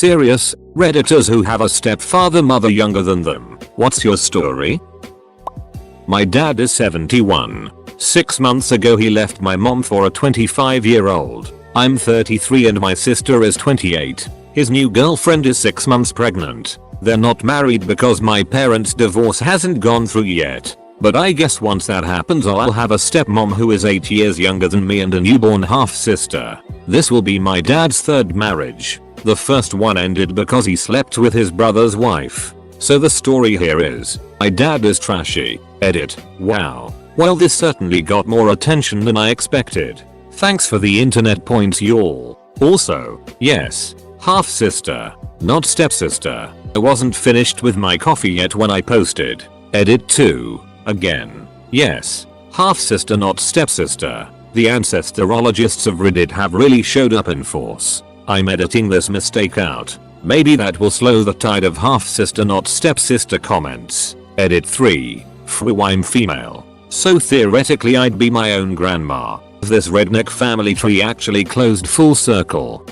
serious, Redditors who have a stepfather mother younger than them, what's your story? My dad is 71. 6 months ago he left my mom for a 25-year-old. I'm 33 and my sister is 28. His new girlfriend is 6 months pregnant. They're not married because my parents' divorce hasn't gone through yet. But I guess once that happens I'll have a stepmom who is 8 years younger than me and a newborn half-sister. This will be my dad's third marriage. The first one ended because he slept with his brother's wife. So the story here is, my dad is trashy. Edit. Wow. Well, this certainly got more attention than I expected. Thanks for the internet points y'all. Also, yes, half-sister, not stepsister. I wasn't finished with my coffee yet when I posted. Edit 2. Again. Yes, half-sister not stepsister. The ancestorologists of Reddit have really showed up in force. I'm editing this mistake out. Maybe that will slow the tide of half-sister not stepsister comments. Edit 3. I'm female. So theoretically I'd be my own grandma. This redneck family tree actually closed full circle.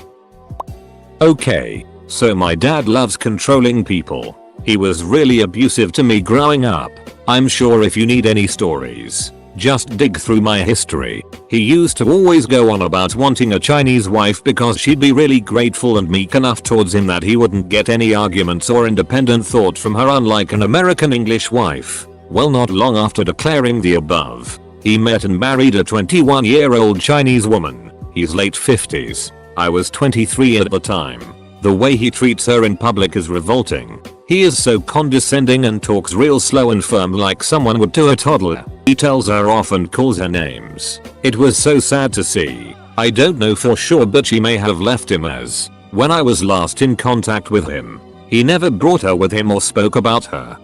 Okay, so my dad loves controlling people. He was really abusive to me growing up. I'm sure if you need any stories, just dig through my history. He used to always go on about wanting a Chinese wife because she'd be really grateful and meek enough towards him that he wouldn't get any arguments or independent thought from her, unlike an American English wife. Well, not long after declaring the above, he met and married a 21-year-old Chinese woman. He's late 50s. I was 23 at the time. The way he treats her in public is revolting. He is so condescending and talks real slow and firm like someone would to a toddler. He tells her off and calls her names. It was so sad to see. I don't know for sure, but she may have left him, as when I was last in contact with him, he never brought her with him or spoke about her.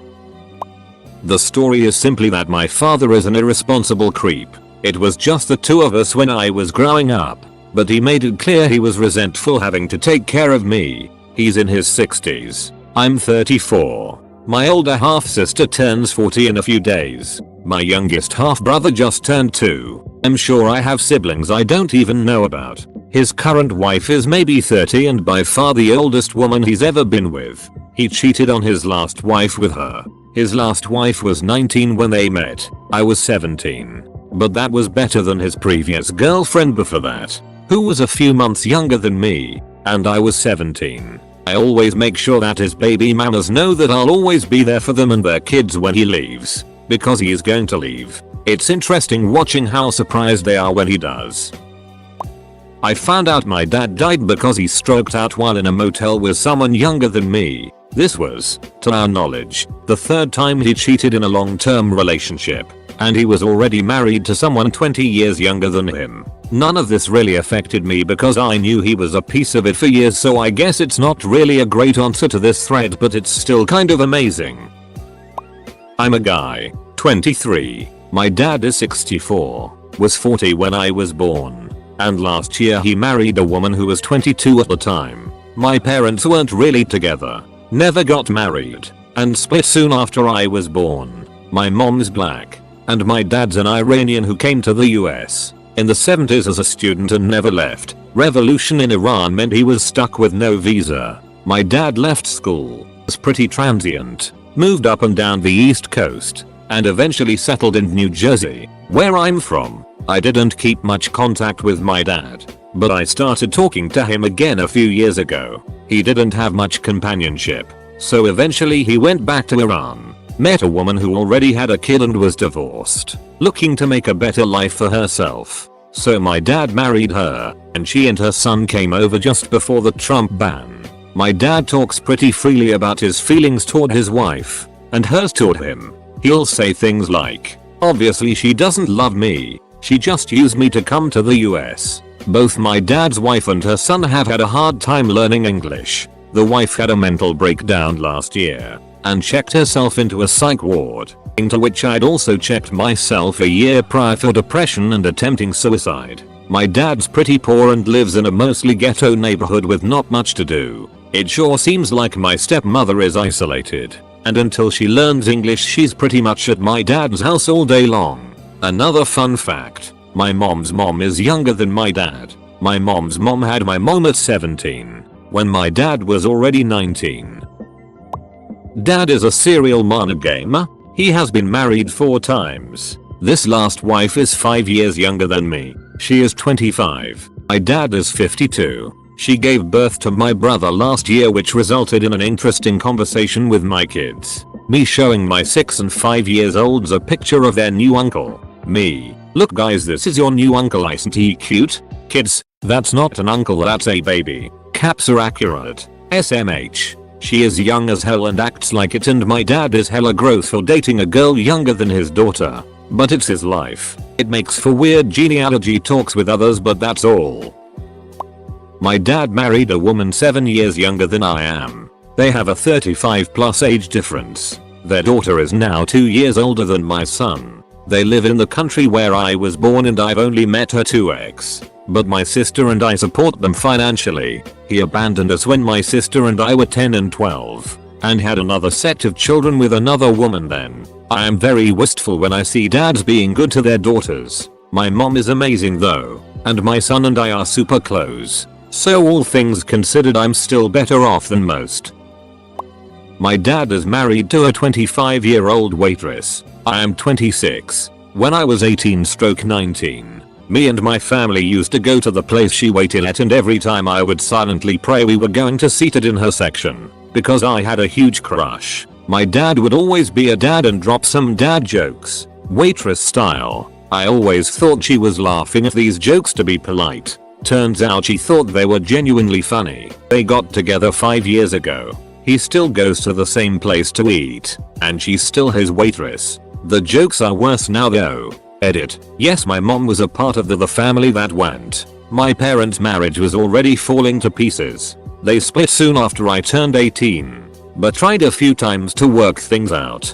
The story is simply that my father is an irresponsible creep. It was just the two of us when I was growing up, but he made it clear he was resentful having to take care of me. He's in his 60s. I'm 34. My older half-sister turns 40 in a few days. My youngest half-brother just turned 2. I'm sure I have siblings I don't even know about. His current wife is maybe 30 and by far the oldest woman he's ever been with. He cheated on his last wife with her. His last wife was 19 when they met. I was 17. But that was better than his previous girlfriend before that, who was a few months younger than me, and I was 17. I always make sure that his baby mamas know that I'll always be there for them and their kids when he leaves, because he is going to leave. It's interesting watching how surprised they are when he does. I found out my dad died because he stroked out while in a motel with someone younger than me. This was, to our knowledge, the third time he cheated in a long-term relationship, and he was already married to someone 20 years younger than him. None of this really affected me because I knew he was a piece of it for years, so I guess it's not really a great answer to this thread, but it's still kind of amazing. I'm a guy, 23. My dad is 64, was 40 when I was born, and last year he married a woman who was 22 at the time. My parents weren't really together, never got married, and split soon after I was born. My mom's black, and my dad's an Iranian who came to the US in the 70s as a student and never left. Revolution in Iran meant he was stuck with no visa. My dad left school, was pretty transient, moved up and down the East Coast, and eventually settled in New Jersey, where I'm from. I didn't keep much contact with my dad, but I started talking to him again a few years ago. He didn't have much companionship, so eventually he went back to Iran, met a woman who already had a kid and was divorced, looking to make a better life for herself. So my dad married her, and she and her son came over just before the Trump ban. My dad talks pretty freely about his feelings toward his wife, and hers toward him. He'll say things like, "Obviously she doesn't love me, she just used me to come to the US." Both my dad's wife and her son have had a hard time learning English. The wife had a mental breakdown last year and checked herself into a psych ward, into which I'd also checked myself a year prior for depression and attempting suicide. My dad's pretty poor and lives in a mostly ghetto neighborhood with not much to do. It sure seems like my stepmother is isolated, and until she learns English she's pretty much at my dad's house all day long. Another fun fact, my mom's mom is younger than my dad. My mom's mom had my mom at 17. when my dad was already 19. Dad is a serial monogamer. He has been married 4 times. This last wife is 5 years younger than me. She is 25. My dad is 52. She gave birth to my brother last year, which resulted in an interesting conversation with my kids. Me showing my 6 and 5 years olds a picture of their new uncle. Me, look guys, this is your new uncle, isn't he cute? Kids, that's not an uncle, that's a baby. Caps are accurate. SMH. She is young as hell and acts like it, and my dad is hella gross for dating a girl younger than his daughter. But it's his life. It makes for weird genealogy talks with others, but that's all. My dad married a woman 7 years younger than I am. They have a 35 plus age difference. Their daughter is now 2 years older than my son. They live in the country where I was born and I've only met her 2x. But my sister and I support them financially. He abandoned us when my sister and I were 10 and 12. And had another set of children with another woman then. I am very wistful when I see dads being good to their daughters. My mom is amazing though. And my son and I are super close. So all things considered, I'm still better off than most. My dad is married to a 25-year-old waitress. I am 26. When I was 18/19, me and my family used to go to the place she waited at, and every time I would silently pray we were going to seat it in her section. Because I had a huge crush. My dad would always be a dad and drop some dad jokes. Waitress style. I always thought she was laughing at these jokes to be polite. Turns out she thought they were genuinely funny. They got together 5 years ago. He still goes to the same place to eat. And she's still his waitress. The jokes are worse now though. Edit. Yes, my mom was a part of the family that went. My parents' marriage was already falling to pieces. They split soon after I turned 18. But tried a few times to work things out.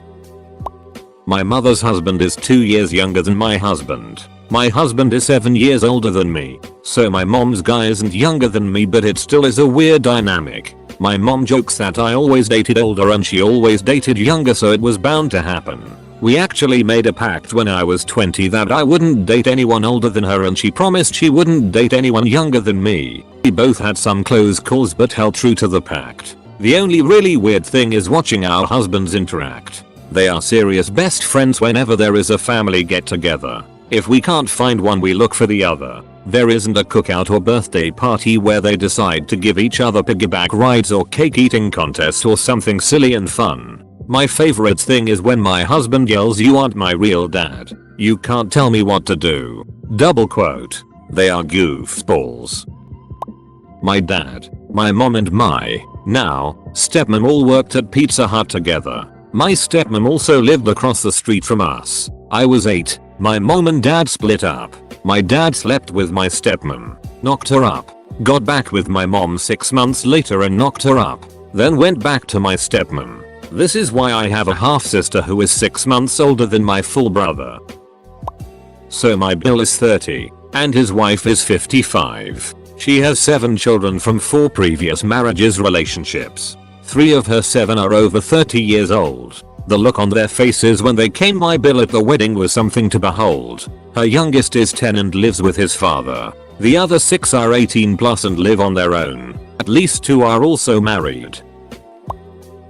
My mother's husband is 2 years younger than my husband. My husband is 7 years older than me. So my mom's guy isn't younger than me, but it still is a weird dynamic. My mom jokes that I always dated older and she always dated younger, so it was bound to happen. We actually made a pact when I was 20 that I wouldn't date anyone older than her, and she promised she wouldn't date anyone younger than me. We both had some close calls but held true to the pact. The only really weird thing is watching our husbands interact. They are serious best friends whenever there is a family get together. If we can't find one, we look for the other. There isn't a cookout or birthday party where they decide to give each other piggyback rides or cake eating contests or something silly and fun. My favorite thing is when my husband yells, "You aren't my real dad. You can't tell me what to do." Double quote. They are goofballs. My dad, my mom and my, now, stepmom all worked at Pizza Hut together. My stepmom also lived across the street from us. I was 8. My mom and dad split up. My dad slept with my stepmom, knocked her up, got back with my mom 6 months later and knocked her up, then went back to my stepmom. This is why I have a half sister who is 6 months older than my full brother. So my Bill is 30 and his wife is 55. She has 7 children from 4 previous marriages relationships. 3 of her 7 are over 30 years old. The look on their faces when they came my bill at the wedding was something to behold. Her youngest is 10 and lives with his father. The other 6 are 18 plus and live on their own. At least 2 are also married.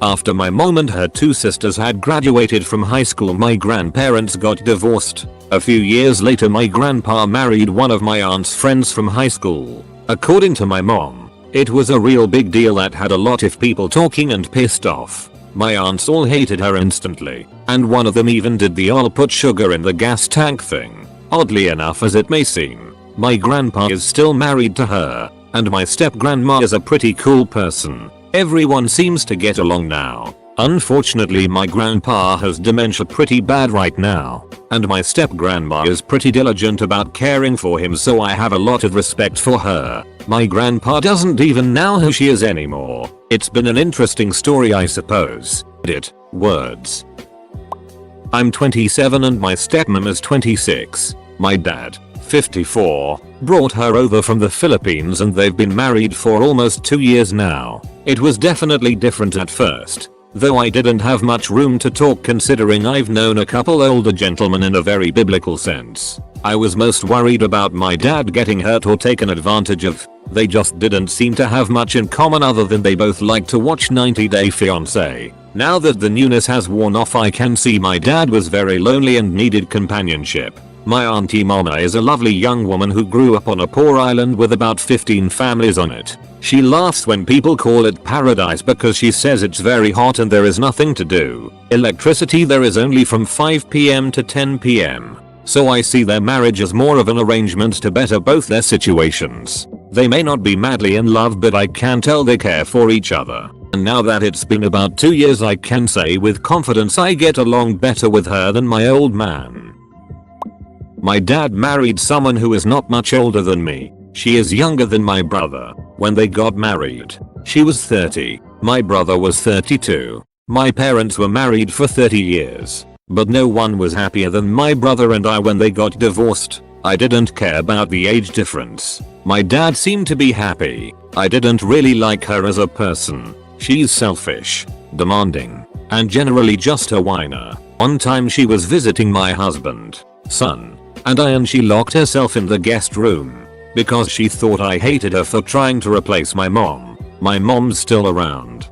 After my mom and her 2 sisters had graduated from high school, my grandparents got divorced. A few years later, my grandpa married one of my aunt's friends from high school. According to my mom, it was a real big deal that had a lot of people talking and pissed off. My aunts all hated her instantly, and one of them even did the "I'll put sugar in the gas tank" thing. Oddly enough as it may seem, my grandpa is still married to her, and my step-grandma is a pretty cool person. Everyone seems to get along now. Unfortunately, my grandpa has dementia pretty bad right now, and my step-grandma is pretty diligent about caring for him, so I have a lot of respect for her. My grandpa doesn't even know who she is anymore. It's been an interesting story, I suppose. Edit. Words. I'm 27 and my stepmom is 26. My dad, 54, brought her over from the Philippines and they've been married for almost 2 years now. It was definitely different at first. though I didn't have much room to talk considering I've known a couple older gentlemen in a very biblical sense. I was most worried about my dad getting hurt or taken advantage of. They just didn't seem to have much in common other than they both like to watch 90 Day Fiancé. Now that the newness has worn off, I can see my dad was very lonely and needed companionship. My auntie Mama is a lovely young woman who grew up on a poor island with about 15 families on it. She laughs when people call it paradise because she says it's very hot and there is nothing to do. Electricity there is only from 5 PM to 10 PM. So I see their marriage as more of an arrangement to better both their situations. They may not be madly in love, but I can tell they care for each other. And now that it's been about 2 years, I can say with confidence I get along better with her than my old man. My dad married someone who is not much older than me. She is younger than my brother. When they got married, she was 30. My brother was 32. My parents were married for 30 years. But no one was happier than my brother and I when they got divorced. I didn't care about the age difference. My dad seemed to be happy. I didn't really like her as a person. She's selfish, demanding, and generally just a whiner. One time she was visiting my husband, son, and she locked herself in the guest room because she thought I hated her for trying to replace my mom. My mom's still around.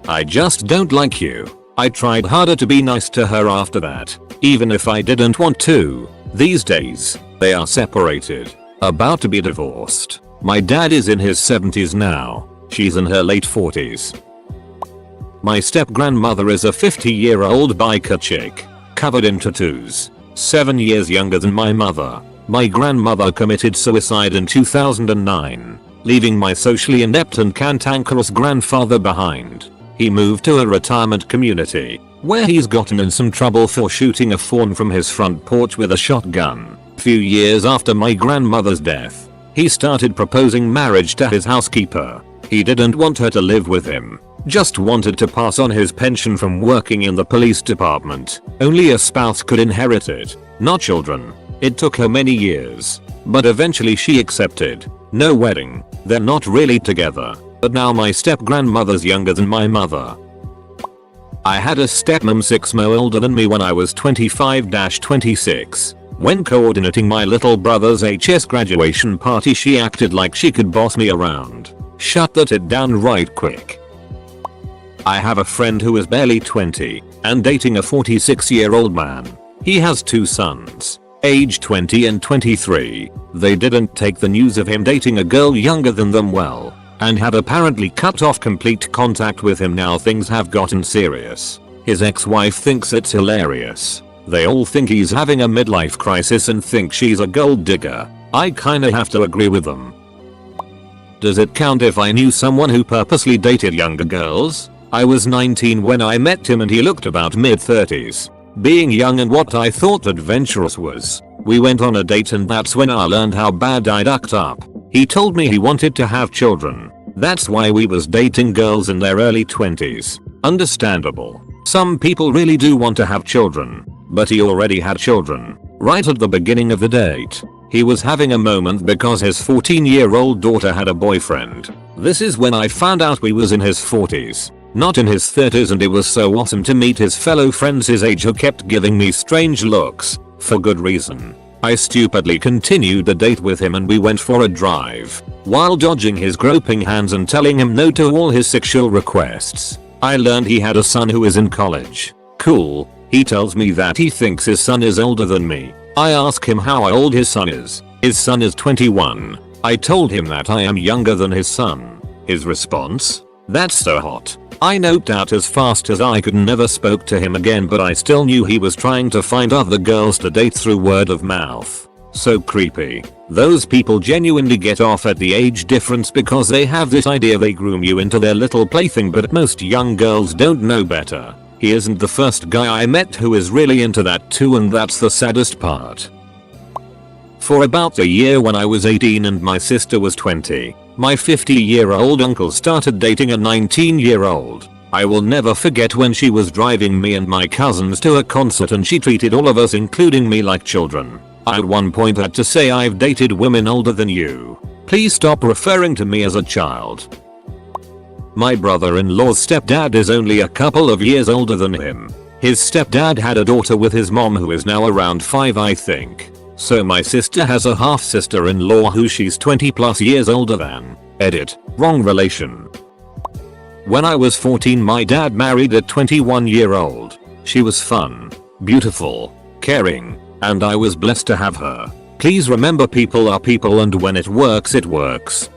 I just don't like you. I tried harder to be nice to her after that, even if I didn't want to. These days, they are separated, about to be divorced. My dad is in his 70s now. She's in her late 40s. My step-grandmother is a 50-year-old biker chick, covered in tattoos, 7 years younger than my mother. My grandmother committed suicide in 2009, leaving my socially inept and cantankerous grandfather behind. He moved to a retirement community, where he's gotten in some trouble for shooting a fawn from his front porch with a shotgun. A few years after my grandmother's death, he started proposing marriage to his housekeeper. He didn't want her to live with him, just wanted to pass on his pension from working in the police department. Only a spouse could inherit it, not children. It took her many years, but eventually she accepted. No wedding, they're not really together. But now my step-grandmother's younger than my mother. I had a stepmom 6 months older than me when I was 25-26. When coordinating my little brother's HS graduation party, she acted like she could boss me around. Shut that it down right quick. I have a friend who is barely 20 and dating a 46-year-old man. He has 2 sons, aged 20 and 23. They didn't take the news of him dating a girl younger than them well, and had apparently cut off complete contact with him. Now things have gotten serious. His ex-wife thinks it's hilarious. They all think he's having a midlife crisis and think she's a gold digger. I kinda have to agree with them. Does it count if I knew someone who purposely dated younger girls? I was 19 when I met him and he looked about mid-30s. Being young and what I thought adventurous was, we went on a date and that's when I learned how bad I'd act up. He told me he wanted to have children. That's why we was dating girls in their early 20s. Understandable. Some people really do want to have children. But he already had children. Right at the beginning of the date. He was having a moment because his 14-year-old daughter had a boyfriend. This is when I found out we was in his 40s, not in his 30s, and it was so awesome to meet his fellow friends his age who kept giving me strange looks, for good reason. I stupidly continued the date with him and we went for a drive, while dodging his groping hands and telling him no to all his sexual requests. I learned he had a son who is in college. Cool. He tells me that he thinks his son is older than me. I ask him how old his son is. His son is 21. I told him that I am younger than his son. His response? That's so hot. I noped out as fast as I could and never spoke to him again, but I still knew he was trying to find other girls to date through word of mouth. So creepy. Those people genuinely get off at the age difference because they have this idea they groom you into their little plaything, but most young girls don't know better. He isn't the first guy I met who is really into that too, and that's the saddest part. For about a year when I was 18 and my sister was 20, my 50-year-old uncle started dating a 19-year-old. I will never forget when she was driving me and my cousins to a concert and she treated all of us, including me, like children. I at one point had to say, I've dated women older than you. Please stop referring to me as a child. My brother-in-law's stepdad is only a couple of years older than him. His stepdad had a daughter with his mom who is now around 5 I think. So my sister has a half sister-in-law who she's 20 plus years older than. Edit. Wrong relation. When I was 14 my dad married a 21-year-old. She was fun, beautiful, caring, and I was blessed to have her. Please remember people are people and when it works it works.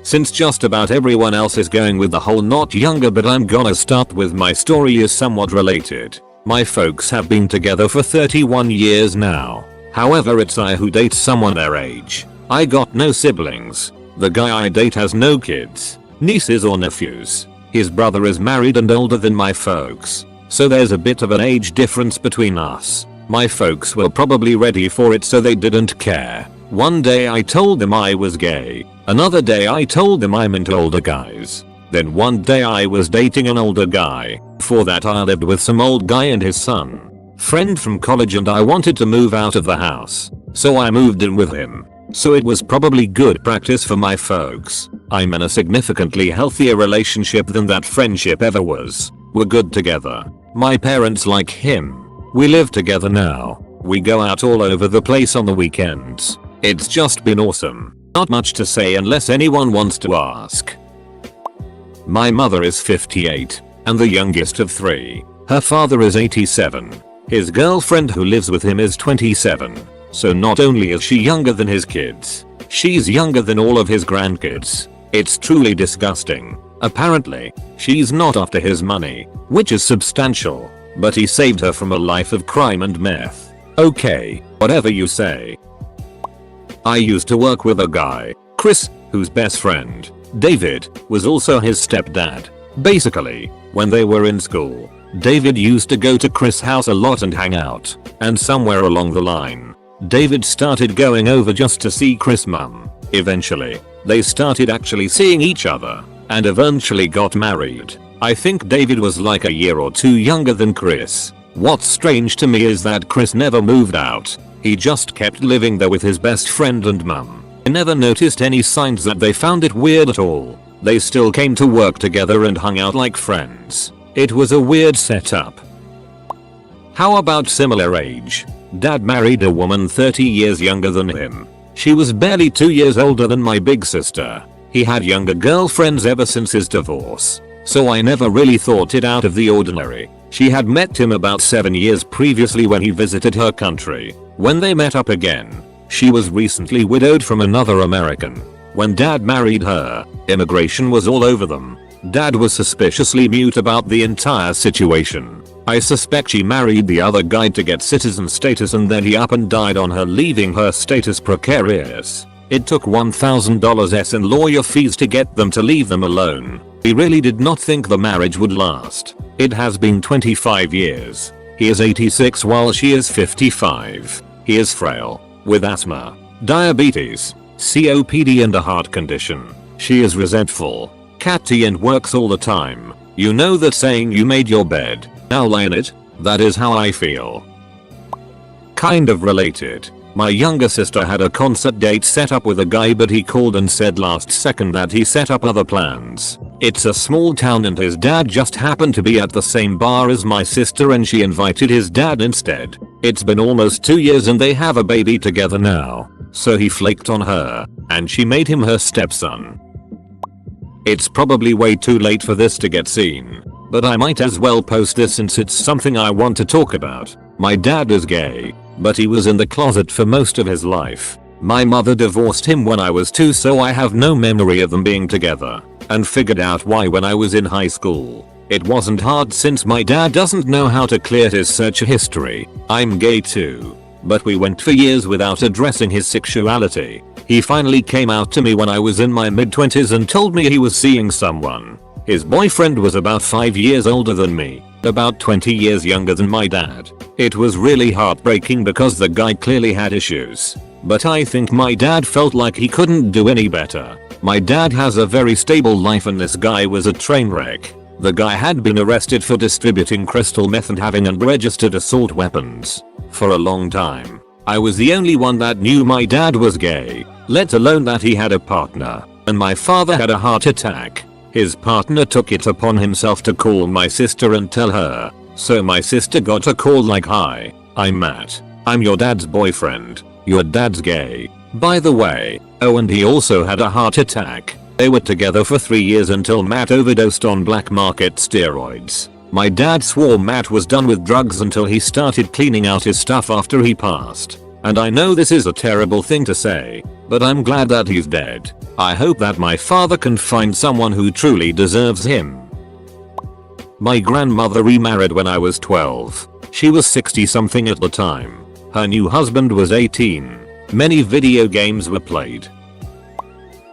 Since just about everyone else is going with the whole not younger but I'm gonna start with my story is somewhat related. My folks have been together for 31 years now. However it's I who date someone their age. I got no siblings. The guy I date has no kids, nieces or nephews. His brother is married and older than my folks. So there's a bit of an age difference between us. My folks were probably ready for it so they didn't care. One day I told them I was gay. Another day I told them I'm into older guys. Then one day I was dating an older guy. Before that I lived with some old guy and his son. Friend from college and I wanted to move out of the house. So I moved in with him. So it was probably good practice for my folks. I'm in a significantly healthier relationship than that friendship ever was. We're good together. My parents like him. We live together now. We go out all over the place on the weekends. It's just been awesome. Not much to say unless anyone wants to ask. My mother is 58 and the youngest of 3. Her father is 87. His girlfriend who lives with him is 27. So not only is she younger than his kids, she's younger than all of his grandkids. It's truly disgusting. Apparently, she's not after his money, which is substantial, but he saved her from a life of crime and meth. Okay, whatever you say. I used to work with a guy, Chris, whose best friend, David, was also his stepdad. Basically, when they were in school, David used to go to Chris' house a lot and hang out, and somewhere along the line, David started going over just to see Chris' mum. Eventually, they started actually seeing each other, and eventually got married. I think David was like a year or 2 younger than Chris. What's strange to me is that Chris never moved out. He just kept living there with his best friend and mum. I never noticed any signs that they found it weird at all. They still came to work together and hung out like friends. It was a weird setup. How about similar age? Dad married a woman 30 years younger than him. She was barely 2 years older than my big sister. He had younger girlfriends ever since his divorce. So I never really thought it out of the ordinary. She had met him about 7 years previously when he visited her country. When they met up again, she was recently widowed from another American. When Dad married her, immigration was all over them. Dad was suspiciously mute about the entire situation. I suspect she married the other guy to get citizen status and then he up and died on her, leaving her status precarious. It took $1,000 in lawyer fees to get them to leave them alone. He really did not think the marriage would last. It has been 25 years. He is 86 while she is 55. He is frail, with asthma, diabetes, COPD and a heart condition. She is resentful, catty and works all the time. You know that saying you made your bed, now lie in it? That is how I feel. Kind of related. My younger sister had a concert date set up with a guy but he called and said last second that he set up other plans. It's a small town and his dad just happened to be at the same bar as my sister and she invited his dad instead. It's been almost 2 years and they have a baby together now. So he flaked on her, and she made him her stepson. It's probably way too late for this to get seen, but I might as well post this since it's something I want to talk about. My dad is gay, but he was in the closet for most of his life. My mother divorced him when I was 2 so I have no memory of them being together, and figured out why when I was in high school. It wasn't hard since my dad doesn't know how to clear his search history. I'm gay too. But we went for years without addressing his sexuality. He finally came out to me when I was in my mid-20s and told me he was seeing someone. His boyfriend was about 5 years older than me, about 20 years younger than my dad. It was really heartbreaking because the guy clearly had issues. But I think my dad felt like he couldn't do any better. My dad has a very stable life and this guy was a train wreck. The guy had been arrested for distributing crystal meth and having unregistered assault weapons. For a long time, I was the only one that knew my dad was gay, let alone that he had a partner, and my father had a heart attack. His partner took it upon himself to call my sister and tell her. So my sister got a call like, "Hi, I'm Matt. I'm your dad's boyfriend. Your dad's gay. By the way, oh, and he also had a heart attack." They were together for 3 years until Matt overdosed on black market steroids. My dad swore Matt was done with drugs until he started cleaning out his stuff after he passed. And I know this is a terrible thing to say, but I'm glad that he's dead. I hope that my father can find someone who truly deserves him. My grandmother remarried when I was 12. She was 60 something at the time. Her new husband was 18. Many video games were played.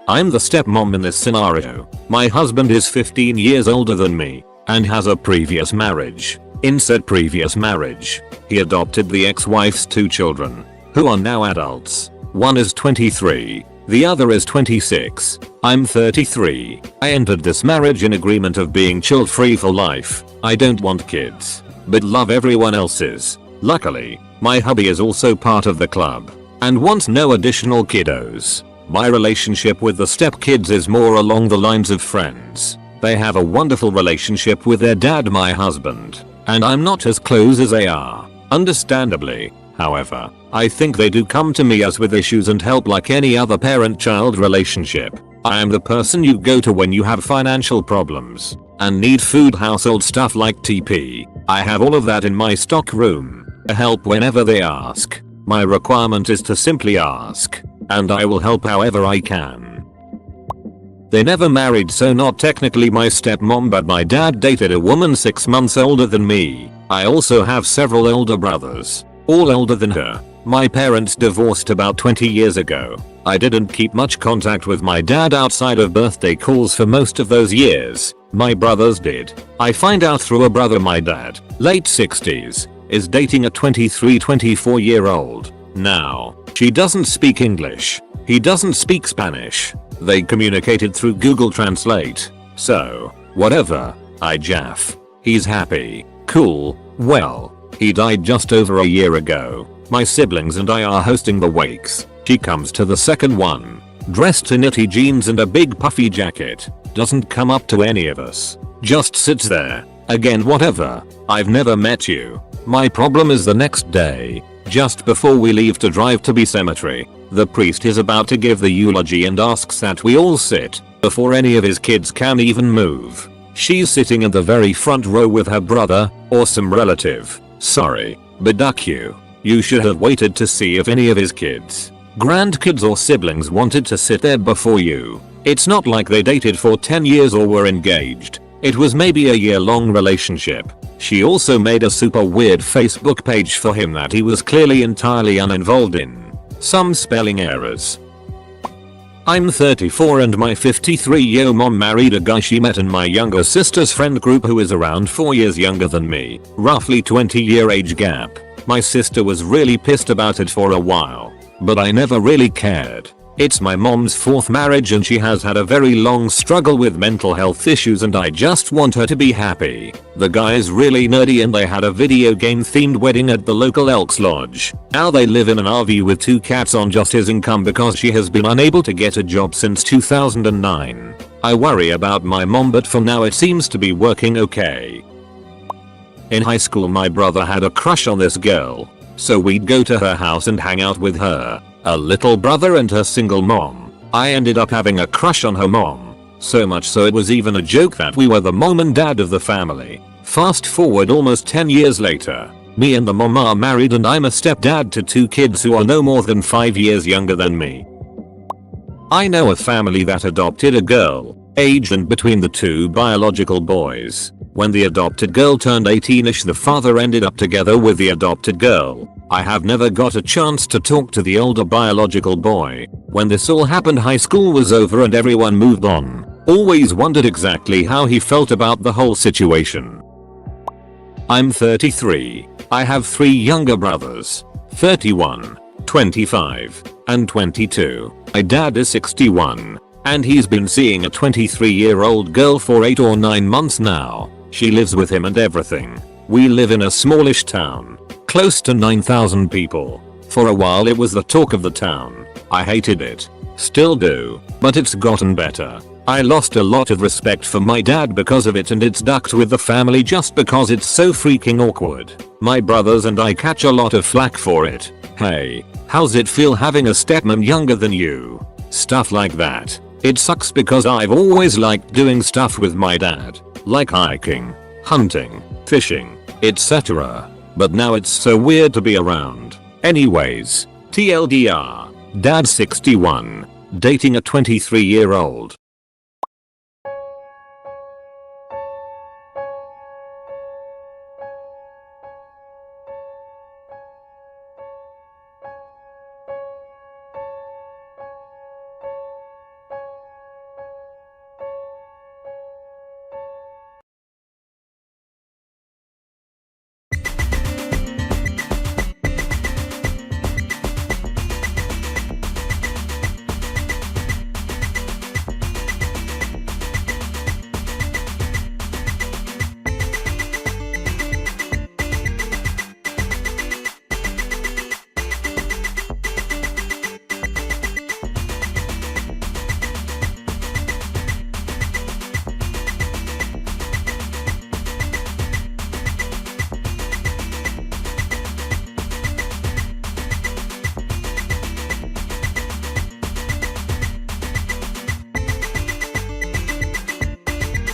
I'm the stepmom in this scenario. My husband is 15 years older than me and has a previous marriage. In said previous marriage, he adopted the ex-wife's 2 children, who are now adults. One is 23, the other is 26. I'm 33. I entered this marriage in agreement of being child-free for life. I don't want kids, but love everyone else's. Luckily, my hubby is also part of the club and wants no additional kiddos. My relationship with the stepkids is more along the lines of friends. They have a wonderful relationship with their dad, my husband, and I'm not as close as they are. Understandably, however, I think they do come to me as with issues and help like any other parent-child relationship. I am the person you go to when you have financial problems and need food, household stuff like TP. I have all of that in my stock room to help whenever they ask. My requirement is to simply ask, and I will help however I can. They never married, so not technically my stepmom, but my dad dated a woman 6 months older than me. I also have several older brothers, all older than her. My parents divorced about 20 years ago. I didn't keep much contact with my dad outside of birthday calls for most of those years. My brothers did. I find out through a brother my dad, late 60s, is dating a 23-24 year old now. She doesn't speak English. He doesn't speak Spanish. They communicated through Google Translate. So, whatever. I jaff. He's happy. Cool. Well, he died just over a year ago. My siblings and I are hosting the wakes. She comes to the second one, dressed in knitty jeans and a big puffy jacket. Doesn't come up to any of us. Just sits there. Again, whatever. I've never met you. My problem is the next day, just before we leave to drive to the cemetery, the priest is about to give the eulogy and asks that we all sit before any of his kids can even move. She's sitting in the very front row with her brother or some relative. Sorry, but duck you. You should have waited to see if any of his kids, grandkids or siblings wanted to sit there before you. It's not like they dated for 10 years or were engaged. It was maybe a year-long relationship. She also made a super weird Facebook page for him that he was clearly entirely uninvolved in. Some spelling errors. I'm 34 and my 53-year-old mom married a guy she met in my younger sister's friend group who is around 4 years younger than me, roughly 20-year age gap. My sister was really pissed about it for a while, but I never really cared. It's my mom's 4th marriage and she has had a very long struggle with mental health issues and I just want her to be happy. The guy is really nerdy and they had a video game themed wedding at the local Elks Lodge. Now they live in an RV with 2 cats on just his income because she has been unable to get a job since 2009. I worry about my mom, but for now it seems to be working okay. In high school my brother had a crush on this girl, so we'd go to her house and hang out with her, a little brother and her single mom. I ended up having a crush on her mom, so much so it was even a joke that we were the mom and dad of the family. Fast forward almost 10 years later, me and the mom are married and I'm a stepdad to 2 kids who are no more than 5 years younger than me. I know a family that adopted a girl, aged in between the 2 biological boys. When the adopted girl turned 18ish, the father ended up together with the adopted girl. I have never got a chance to talk to the older biological boy. When this all happened, high school was over and everyone moved on. Always wondered exactly how he felt about the whole situation. I'm 33. I have 3 younger brothers, 31, 25, and 22. My dad is 61, and he's been seeing a 23-year-old girl for 8 or 9 months now. She lives with him and everything. We live in a smallish town, close to 9,000 people. For a while it was the talk of the town. I hated it. Still do, but it's gotten better. I lost a lot of respect for my dad because of it, and it's ducked with the family just because it's so freaking awkward. My brothers and I catch a lot of flack for it. Hey, how's it feel having a stepmom younger than you? Stuff like that. It sucks because I've always liked doing stuff with my dad, like hiking, hunting, fishing, etc. But now it's so weird to be around. Anyways, TLDR, dad 61, dating a 23-year-old.